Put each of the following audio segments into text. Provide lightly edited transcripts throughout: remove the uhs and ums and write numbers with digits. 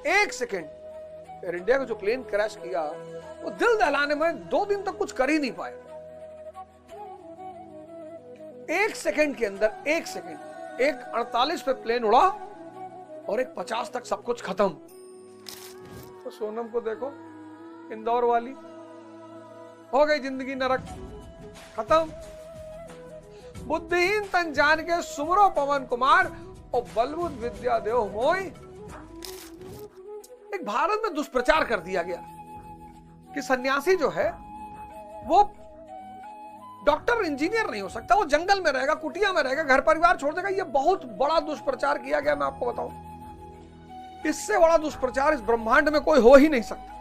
1 second air India का जो plane crash किया, वो दिल दहलाने में 2 दिन तक कुछ कर ही नहीं पाए। 1 सेकेंड के अंदर, 1 सेकेंड, एक 48 पे प्लेन उड़ा और एक 50 तक सब कुछ खत्म। तो सोनम को देखो, इंदौर वाली, हो गई जिंदगी नरक, खत्म। बुद्धिहीन तन जान के सुमरो पवन कुमार और बलबुद्ध विद्या देव मोय। एक भारत में दुष्प्रचार कर दिया गया कि सन्यासी जो है वो डॉक्टर इंजीनियर नहीं हो सकता, वो जंगल में रहेगा, कुटिया में रहेगा, घर परिवार छोड़ देगा। ये बहुत बड़ा दुष्प्रचार किया गया। मैं आपको बताऊं, इससे बड़ा दुष्प्रचार इस ब्रह्मांड में कोई हो ही नहीं सकता।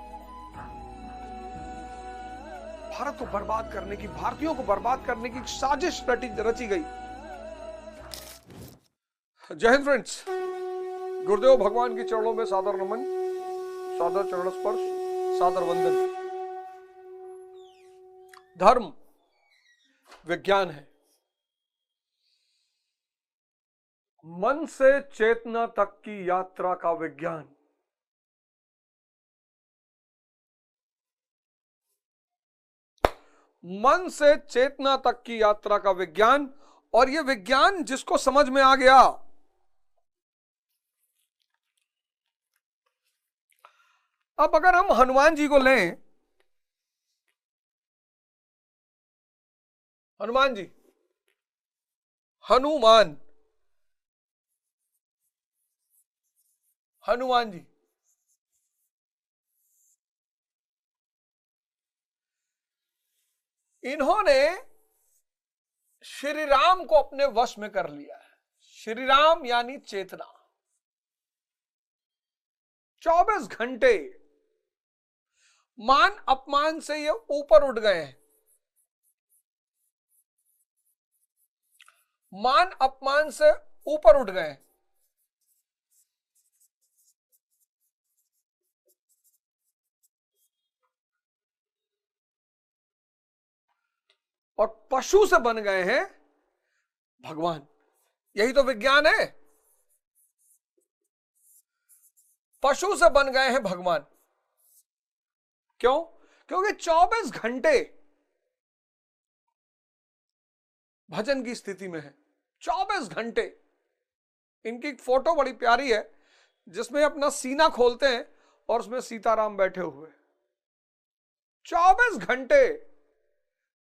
भारत को बर्बाद करने की, भारतीयों को बर्बाद करने की साजिश रची गई। जय हिंद फ्रेंड्स, गुरुदेव भगवान की चरणों में सादर नमन, सादर चरण स्पर्श, सादर वंदन। धर्म विज्ञान है, मन से चेतना तक की यात्रा का विज्ञान। मन से चेतना तक की यात्रा का विज्ञान। और यह विज्ञान जिसको समझ में आ गया, अब अगर हम हनुमान जी को लें, हनुमान जी, हनुमान, हनुमान जी, इन्होंने श्री राम को अपने वश में कर लिया है। श्री राम यानी चेतना। 24 घंटे मान अपमान से ये ऊपर उठ गए हैं। मान अपमान से ऊपर उठ गए। और पशु से बन गए हैं भगवान। यही तो विज्ञान है। पशु से बन गए हैं भगवान। क्यों? क्योंकि 24 घंटे भजन की स्थिति में है। 24 घंटे। इनकी एक फोटो बड़ी प्यारी है जिसमें अपना सीना खोलते हैं और उसमें सीताराम बैठे हुए। 24 घंटे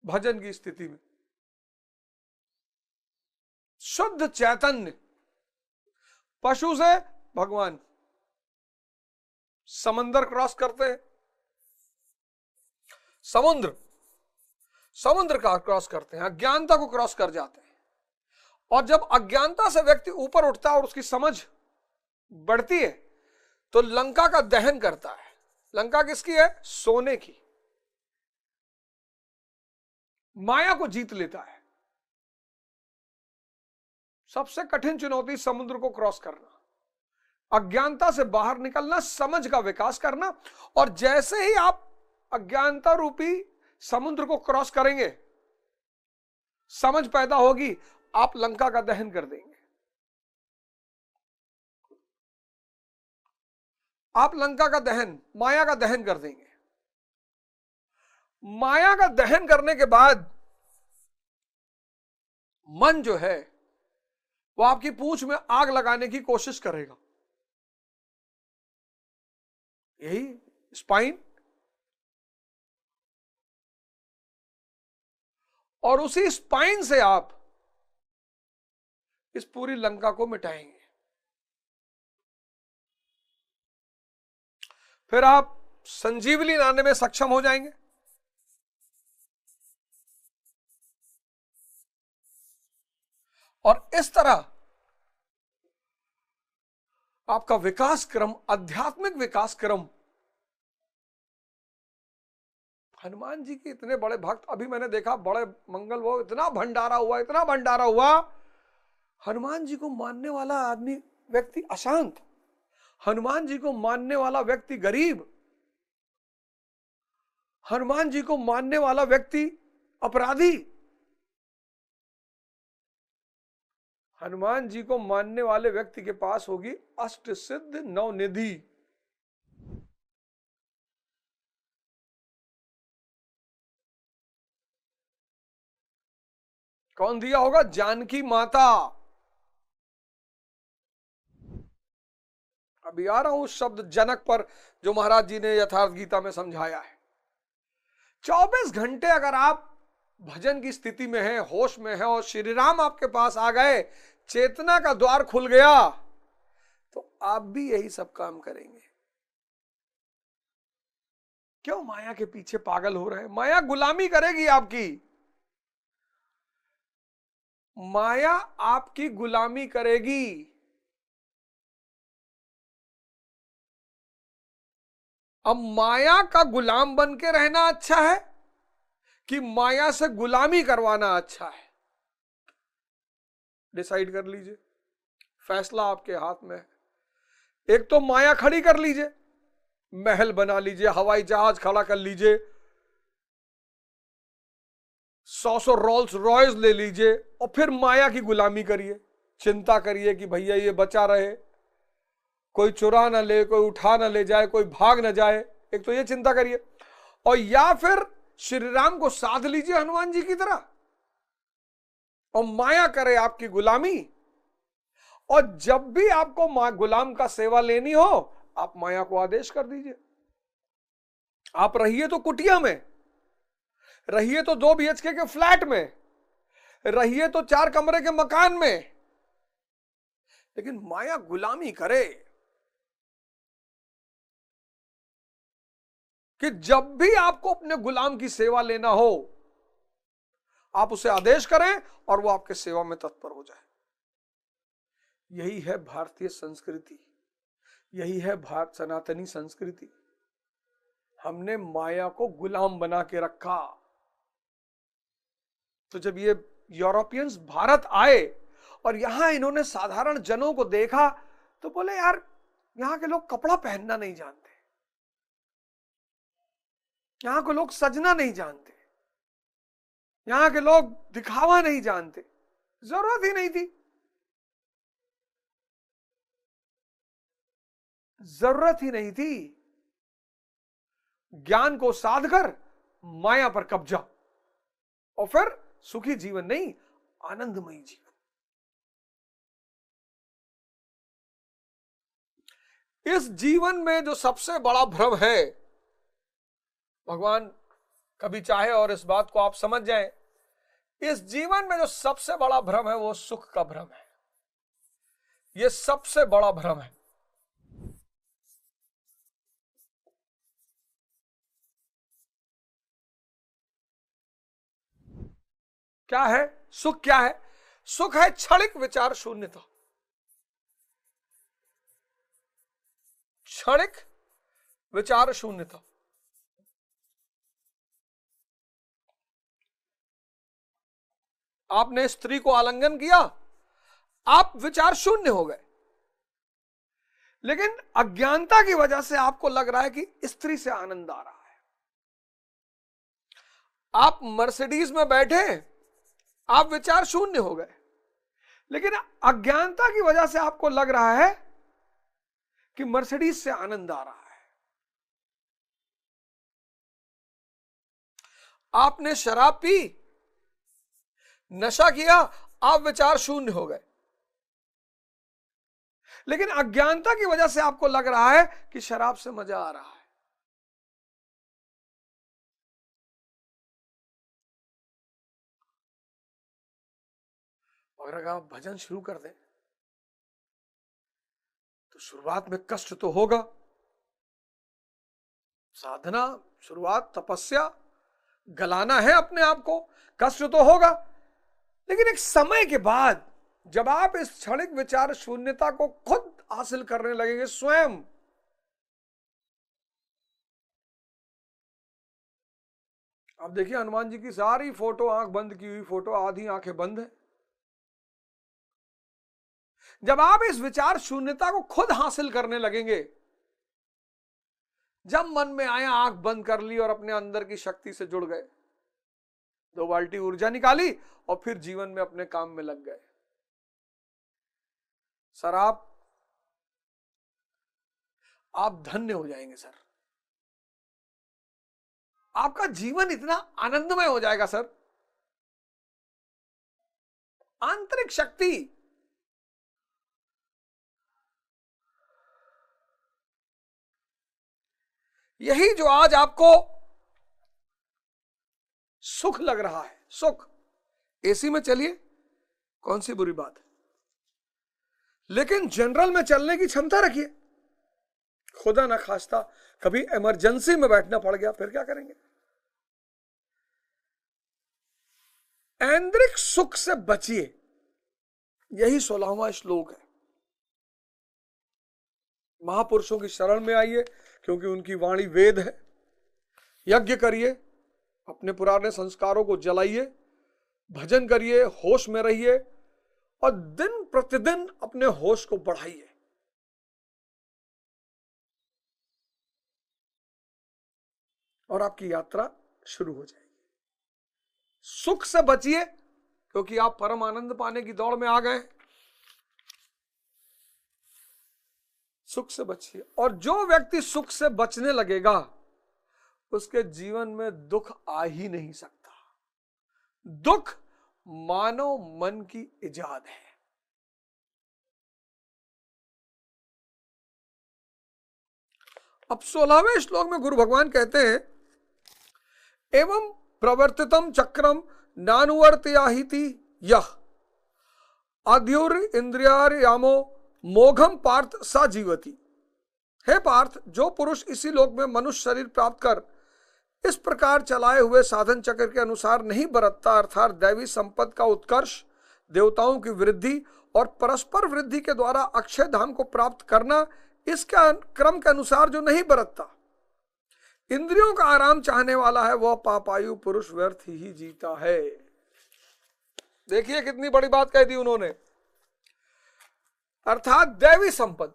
भजन की स्थिति में। शुद्ध चैतन्य। पशु से भगवान। समंदर क्रॉस करते हैं, समुद्र का क्रॉस करते हैं, अज्ञानता को क्रॉस कर जाते हैं। और जब अज्ञानता से व्यक्ति ऊपर उठता है और उसकी समझ बढ़ती है तो लंका का दहन करता है। लंका किसकी है? सोने की। माया को जीत लेता है। सबसे कठिन चुनौती समुद्र को क्रॉस करना, अज्ञानता से बाहर निकलना, समझ का विकास करना। और जैसे ही आप अज्ञानता रूपी समुद्र को क्रॉस करेंगे, समझ पैदा होगी, आप लंका का दहन कर देंगे। आप लंका का दहन, माया का दहन कर देंगे। माया का दहन करने के बाद मन जो है वो आपकी पूंछ में आग लगाने की कोशिश करेगा। यही स्पाइन। और उसी स्पाइन से आप इस पूरी लंका को मिटाएंगे। फिर आप संजीवनी लाने में सक्षम हो जाएंगे। और इस तरह आपका विकास क्रम, आध्यात्मिक विकास क्रम। हनुमान जी के इतने बड़े भक्त, अभी मैंने देखा बड़े मंगल वो इतना भंडारा हुआ, इतना भंडारा हुआ। हनुमान जी को मानने वाला आदमी, व्यक्ति अशांत। हनुमान जी को मानने वाला व्यक्ति गरीब। हनुमान जी को मानने वाला व्यक्ति अपराधी। हनुमान जी को मानने वाले व्यक्ति के पास होगी अष्ट सिद्ध नवनिधि। कौन दिया होगा? जानकी माता। अभी आ रहा हूं उस शब्द जनक पर जो महाराज जी ने यथार्थ गीता में समझाया है। 24 घंटे अगर आप भजन की स्थिति में हैं, होश में हैं और श्री राम आपके पास आ गए, चेतना का द्वार खुल गया, तो आप भी यही सब काम करेंगे। क्यों माया के पीछे पागल हो रहे हैं? माया गुलामी करेगी आपकी। माया आपकी गुलामी करेगी। अब माया का गुलाम बन के रहना अच्छा है कि माया से गुलामी करवाना अच्छा है? डिसाइड कर लीजिए, फैसला आपके हाथ में है। एक तो माया खड़ी कर लीजिए, महल बना लीजिए, हवाई जहाज खड़ा कर लीजिए, 100 रोल्स रॉयस ले लीजिए और फिर माया की गुलामी करिए। चिंता करिए कि भैया ये बचा रहे, कोई चुरा ना ले, कोई उठा ना ले जाए, कोई भाग ना जाए। एक तो ये चिंता करिए, और या फिर श्री राम को साध लीजिए हनुमान जी की तरह और माया करे आपकी गुलामी। और जब भी आपको गुलाम का सेवा लेनी हो, आप माया को आदेश कर दीजिए। आप रहिए तो कुटिया में, रहिए तो 2 BHK के फ्लैट में, रहिए तो 4 कमरे के मकान में, लेकिन माया गुलामी करे कि जब भी आपको अपने गुलाम की सेवा लेना हो, आप उसे आदेश करें और वो आपके सेवा में तत्पर हो जाए। यही है भारतीय संस्कृति, यही है भारत सनातनी संस्कृति। हमने माया को गुलाम बना के रखा। तो जब ये यूरोपियंस भारत आए और यहां इन्होंने साधारण जनों को देखा, तो बोले यार यहां के लोग कपड़ा पहनना नहीं जानते, यहां के लोग सजना नहीं जानते, यहां के लोग दिखावा नहीं जानते। जरूरत ही नहीं थी, जरूरत ही नहीं थी। ज्ञान को साध कर माया पर कब्जा और फिर सुखी जीवन नहीं, आनंदमयी जीवन। इस जीवन में जो सबसे बड़ा भ्रम है, भगवान कभी चाहे और इस बात को आप समझ जाएं, इस जीवन में जो सबसे बड़ा भ्रम है वो सुख का भ्रम है। ये सबसे बड़ा भ्रम है। क्या है सुख? क्या है सुख? है क्षणिक विचार शून्यता, क्षणिक विचार शून्यता। आपने स्त्री को आलिंगन किया, आप विचार शून्य हो गए, लेकिन अज्ञानता की वजह से आपको लग रहा है कि स्त्री से आनंद आ रहा है। आप मर्सिडीज में बैठे, आप विचार शून्य हो गए, लेकिन अज्ञानता की वजह से आपको लग रहा है कि मर्सिडीज से आनंद आ रहा है। आपने शराब पी, नशा किया, आप विचार शून्य हो गए, लेकिन अज्ञानता की वजह से आपको लग रहा है कि शराब से मजा आ रहा है। अगर आप भजन शुरू कर दें तो शुरुआत में कष्ट तो होगा, साधना, शुरुआत, तपस्या, गलाना है अपने आप को, कष्ट तो होगा, लेकिन एक समय के बाद जब आप इस क्षणिक विचार शून्यता को खुद हासिल करने लगेंगे स्वयं, आप देखिए हनुमान जी की सारी फोटो आंख बंद की हुई फोटो, आधी आंखें बंद है। जब आप इस विचार शून्यता को खुद हासिल करने लगेंगे, जब मन में आया आंख बंद कर ली और अपने अंदर की शक्ति से जुड़ गए, 2 बाल्टी ऊर्जा निकाली और फिर जीवन में अपने काम में लग गए। सर आप धन्य हो जाएंगे सर, आपका जीवन इतना आनंदमय हो जाएगा सर। आंतरिक शक्ति, यही जो आज आपको सुख लग रहा है, सुख। एसी में चलिए, कौन सी बुरी बात है, लेकिन जनरल में चलने की क्षमता रखिए। खुदा ना खास्ता कभी इमरजेंसी में बैठना पड़ गया, फिर क्या करेंगे? ऐन्द्रिक सुख से बचिए, यही 16वां श्लोक है। महापुरुषों की शरण में आइए, क्योंकि उनकी वाणी वेद है। यज्ञ करिए, अपने पुराने संस्कारों को जलाइए, भजन करिए, होश में रहिए और दिन प्रतिदिन अपने होश को बढ़ाइए। और आपकी यात्रा शुरू हो जाएगी। सुख से बचिए, क्योंकि आप परम आनंद पाने की दौड़ में आ गए। सुख से बचिए। और जो व्यक्ति सुख से बचने लगेगा, उसके जीवन में दुख आ ही नहीं सकता। दुख मानव मन की इजाद है। अब 16वें श्लोक में गुरु भगवान कहते हैं, एवं प्रवर्तितम चक्रम नानुवर्तयाहिति यह आद्युर इंद्रियार्यामो मोघम पार्थ सा जीवती। हे पार्थ, जो पुरुष इसी लोक में मनुष्य शरीर प्राप्त कर इस प्रकार चलाए हुए साधन चक्र के अनुसार नहीं बरतता, अर्थात दैवी संपद का उत्कर्ष, देवताओं की वृद्धि और परस्पर वृद्धि के द्वारा अक्षय धाम को प्राप्त करना, इसके क्रम के अनुसार जो नहीं बरतता, इंद्रियों का आराम चाहने वाला है, वह पापायु पुरुष व्यर्थ ही जीता है। देखिए कितनी बड़ी बात कह दी उन्होंने। अर्थात दैवी संपद,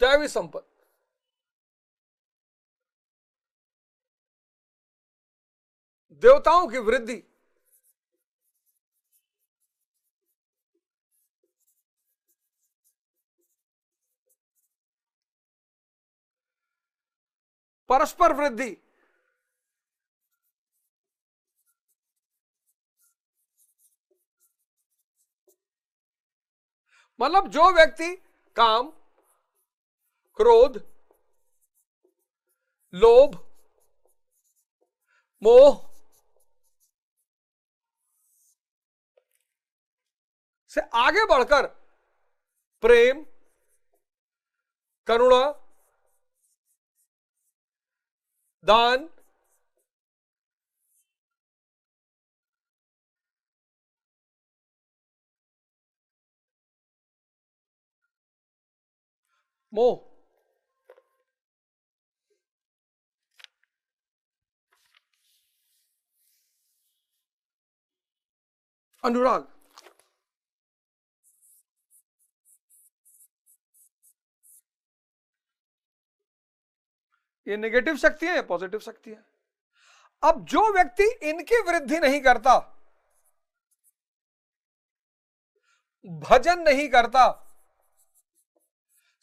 दैवी संपद, देवताओं की वृद्धि, परस्पर वृद्धि, मतलब जो व्यक्ति काम, क्रोध, लोभ, मोह से आगे बढ़कर प्रेम, करुणा, दान, मोह, अनुराग, ये नेगेटिव शक्ति है, पॉजिटिव शक्ति है। अब जो व्यक्ति इनकी वृद्धि नहीं करता, भजन नहीं करता,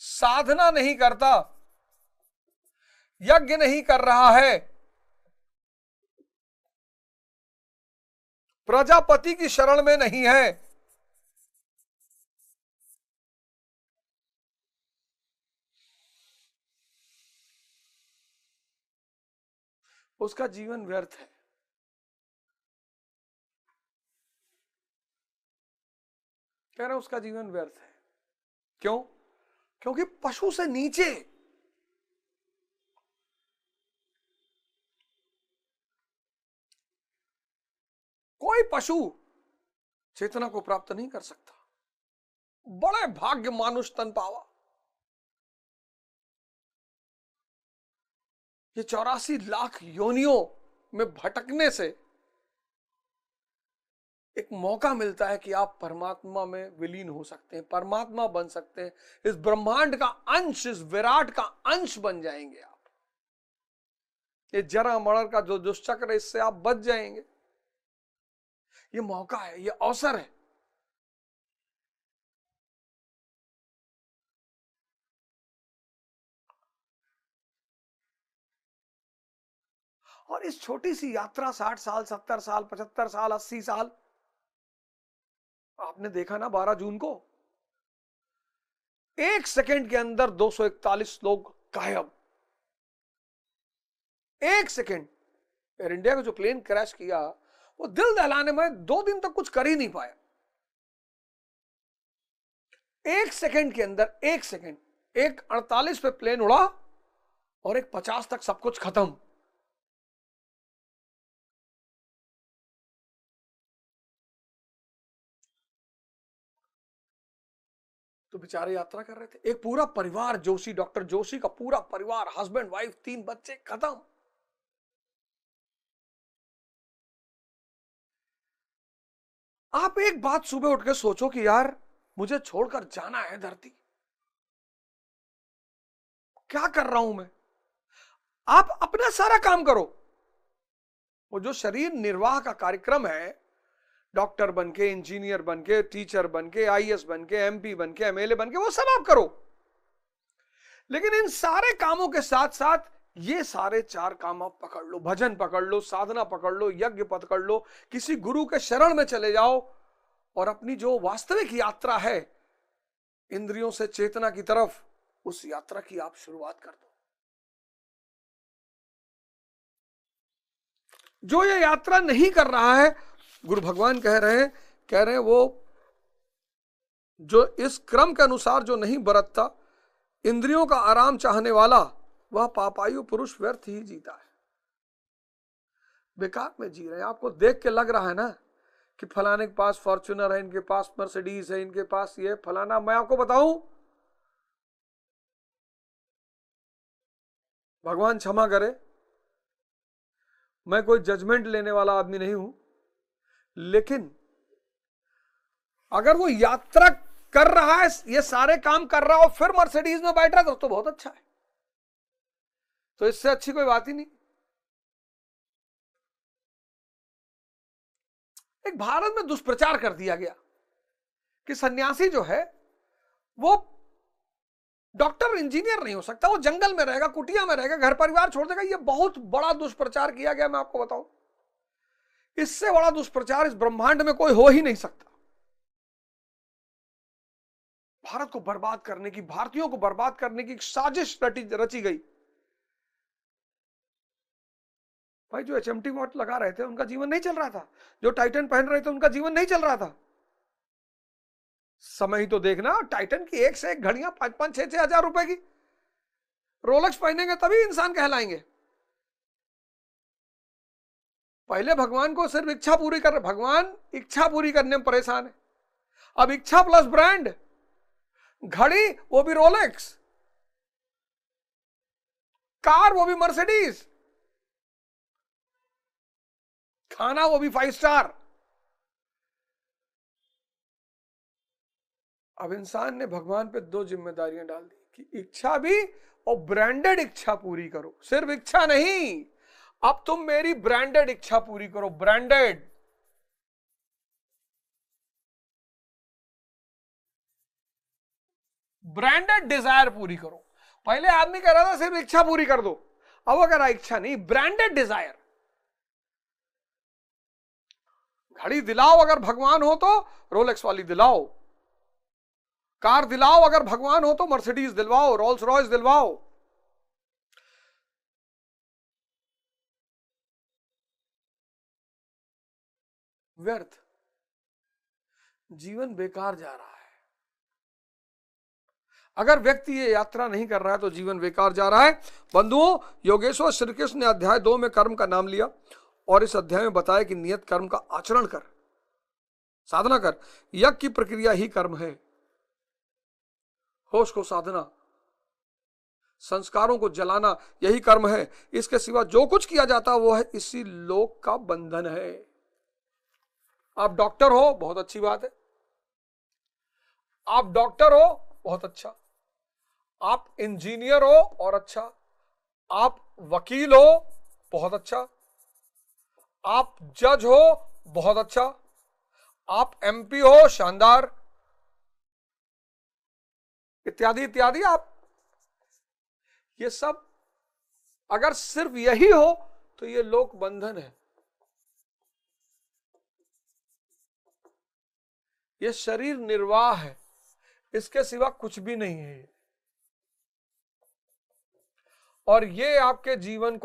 साधना नहीं करता, यज्ञ नहीं कर रहा है, प्रजापति की शरण में नहीं है, उसका जीवन व्यर्थ है। कह रहा हूं उसका जीवन व्यर्थ है। क्यों? क्योंकि पशु से नीचे, कोई पशु चेतना को प्राप्त नहीं कर सकता। बड़े भाग्य मानुष तन पावा। ये 84 लाख योनियों में भटकने से एक मौका मिलता है कि आप परमात्मा में विलीन हो सकते हैं, परमात्मा बन सकते हैं, इस ब्रह्मांड का अंश, इस विराट का अंश बन जाएंगे आप। ये जरा मरण का जो दुष्चक्र है, इससे आप बच जाएंगे। ये मौका है, ये अवसर है। और इस छोटी सी यात्रा 60 साल, 70 साल, 75 साल, 80 साल, आपने देखा ना 12 जून को 1 सेकंड के अंदर 241 लोग गायब। 1 सेकंड। एयर इंडिया का जो प्लेन क्रैश किया वो दिल दहलाने में 2 दिन तक कुछ कर ही नहीं पाया। 1 सेकंड के अंदर, 1 सेकंड, एक 48 पे प्लेन उड़ा और एक 50 तक सब कुछ खत्म। तो बेचारे यात्रा कर रहे थे, एक पूरा परिवार, जोशी, डॉक्टर जोशी का पूरा परिवार, हस्बैंड, वाइफ, 3 बच्चे, खत्म। आप एक बात सुबह उठ के सोचो कि यार मुझे छोड़कर जाना है धरती, क्या कर रहा हूं मैं? आप अपना सारा काम करो। वो जो शरीर निर्वाह का कार्यक्रम है, डॉक्टर बनके, इंजीनियर बनके, टीचर बनके, आईएएस बनके, एमपी बनके, एमएलए बनके, वो सब आप करो। लेकिन इन सारे कामों के साथ साथ ये सारे 4 काम आप पकड़ लो। भजन पकड़ लो, साधना पकड़ लो, यज्ञ पकड़ लो, किसी गुरु के शरण में चले जाओ और अपनी जो वास्तविक यात्रा है इंद्रियों से चेतना की तरफ, उस यात्रा की आप शुरुआत कर दो। जो ये यात्रा नहीं कर रहा है, गुरु भगवान कह रहे हैं वो जो इस क्रम के अनुसार जो नहीं बरतता, इंद्रियों का आराम चाहने वाला, वह पापायु पुरुष व्यर्थ ही जीता है। बेकार में जी रहे हैं। आपको देख के लग रहा है ना कि फलाने के पास फॉर्च्यूनर है, इनके पास मर्सिडीज है, इनके पास ये फलाना। मैं आपको बताऊं, भगवान क्षमा करे, मैं कोई जजमेंट लेने वाला आदमी नहीं हूं, लेकिन अगर वो यात्रा कर रहा है, ये सारे काम कर रहा हो, फिर मर्सिडीज में बैठ रहा तो बहुत अच्छा है। तो इससे अच्छी कोई बात ही नहीं। एक भारत में दुष्प्रचार कर दिया गया कि सन्यासी जो है वो डॉक्टर, इंजीनियर नहीं हो सकता, वो जंगल में रहेगा, कुटिया में रहेगा, घर परिवार छोड़ देगा। ये बहुत बड़ा दुष्प्रचार किया गया। मैं आपको बताऊं, इससे बड़ा दुष्प्रचार इस ब्रह्मांड में कोई हो ही नहीं सकता। भारत को बर्बाद करने की, भारतीयों को बर्बाद करने की एक साजिश रची गई। भाई जो एचएमटी वॉच लगा रहे थे उनका जीवन नहीं चल रहा था, जो टाइटन पहन रहे थे उनका जीवन नहीं चल रहा था। समय ही तो देखना, टाइटन की एक से एक घड़ियां 5-5, 6-6 हजार रुपए की। रोलेक्स पहनेंगे तभी इंसान कहलाएंगे। पहले भगवान को सिर्फ इच्छा पूरी कर, भगवान इच्छा पूरी करने में परेशान है। अब इच्छा प्लस ब्रांड, घड़ी वो भी रोलेक्स, कार वो भी मर्सिडीज, खाना वो भी 5 स्टार। अब इंसान ने भगवान पे 2 जिम्मेदारियां डाल दी कि इच्छा भी और ब्रांडेड इच्छा पूरी करो। सिर्फ इच्छा नहीं, अब तुम मेरी ब्रांडेड इच्छा पूरी करो। ब्रांडेड, ब्रांडेड डिजायर पूरी करो। पहले आदमी कह रहा था सिर्फ इच्छा पूरी कर दो, अब वो कह रहा इच्छा नहीं, ब्रांडेड डिजायर। घड़ी दिलाओ अगर भगवान हो तो रोलेक्स वाली दिलाओ, कार दिलाओ अगर भगवान हो तो मर्सिडीज दिलवाओ, रोल्स रॉयस दिलवाओ। व्यर्थ, जीवन बेकार जा रहा है। अगर व्यक्ति ये यात्रा नहीं कर रहा है तो जीवन बेकार जा रहा है। बंधुओं, योगेश्वर श्री कृष्ण ने अध्याय 2 में कर्म का नाम लिया और इस अध्याय में बताया कि नियत कर्म का आचरण कर, साधना कर। यज्ञ की प्रक्रिया ही कर्म है। होश को साधना, संस्कारों को जलाना, यही कर्म है। इसके सिवा जो कुछ किया जाता वो है इसी लोक का बंधन है। आप डॉक्टर हो, बहुत अच्छी बात है। आप डॉक्टर हो, बहुत अच्छा। आप इंजीनियर हो, और अच्छा। आप वकील हो, बहुत अच्छा। आप जज हो, बहुत अच्छा। आप एमपी हो, शानदार, इत्यादि इत्यादि। आप ये सब अगर सिर्फ यही हो तो ये लोक बंधन है, ये शरीर निर्वाह है, इसके सिवा कुछ भी नहीं है। और ये आपके जीवन को